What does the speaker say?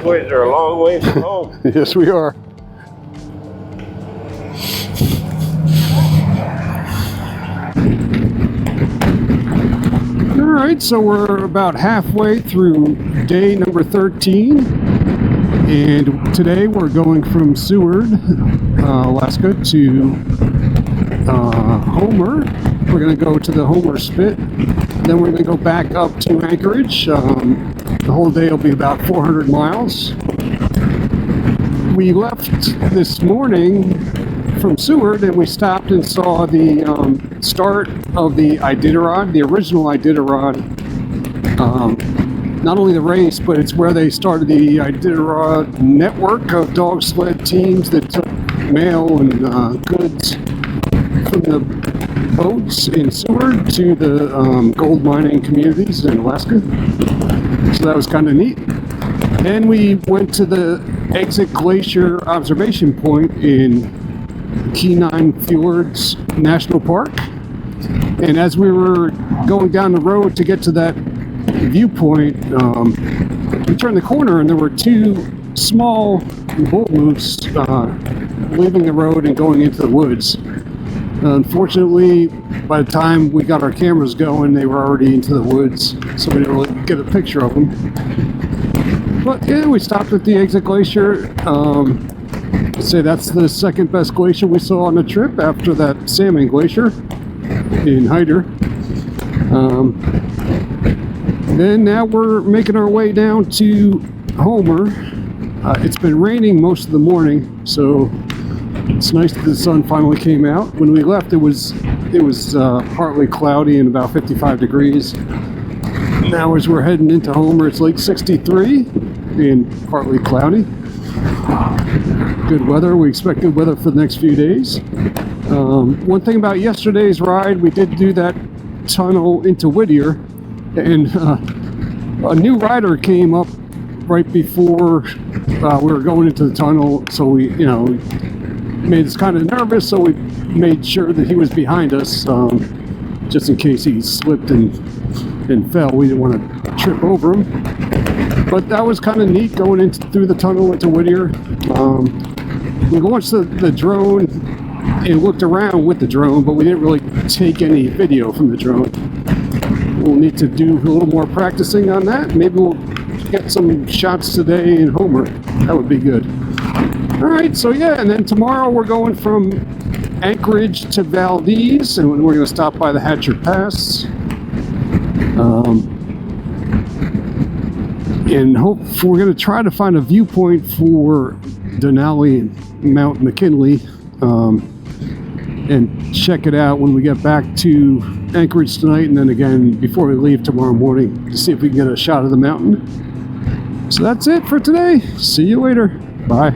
boys are a long way from home. Yes, we are. All right, so we're about halfway through day number 13, and today we're going from Seward, Alaska to Homer. We're going to go to the Homer Spit, then we're going to go back up to Anchorage. The whole day will be about 400 miles. We left this morning from Seward and we stopped and saw the start of the Iditarod, the original Iditarod. Not only the race, but it's where they started the Iditarod network of dog sled teams that took mail and goods from the boats in Seward to the gold mining communities in Alaska. So that was kind of neat. Then we went to the Exit Glacier observation point in Kenai Fjords National Park. And as we were going down the road to get to that viewpoint, we turned the corner and there were two small bull moose leaving the road and going into the woods. Unfortunately, by the time we got our cameras going, they were already into the woods, so we didn't really get a picture of them. But yeah, we stopped at the Exit Glacier. I'd say that's the second best glacier we saw on the trip after that Salmon Glacier in Hyder. Then now we're making our way down to Homer. It's been raining most of the morning, so it's nice that the sun finally came out. When we left, it was partly cloudy and about 55 degrees. Now as we're heading into Homer, it's like 63 and partly cloudy. Good weather. We expect good weather for the next few days. One thing about yesterday's ride, we did do that tunnel into Whittier, and a new rider came up right before we were going into the tunnel, so we made us kind of nervous, so we made sure that he was behind us, just in case he slipped and fell. We didn't want to trip over him. But that was kind of neat going through the tunnel into Whittier. We launched the drone and looked around with the drone, but we didn't really take any video from the drone. We'll need to do a little more practicing on that. Maybe we'll get some shots today in Homer. That would be good. All right, so yeah, and then tomorrow we're going from Anchorage to Valdez, and we're going to stop by the Hatcher Pass. And we're going to try to find a viewpoint for Denali and Mount McKinley, and check it out when we get back to Anchorage tonight, and then again before we leave tomorrow morning to see if we can get a shot of the mountain. So that's it for today. See you later. Bye.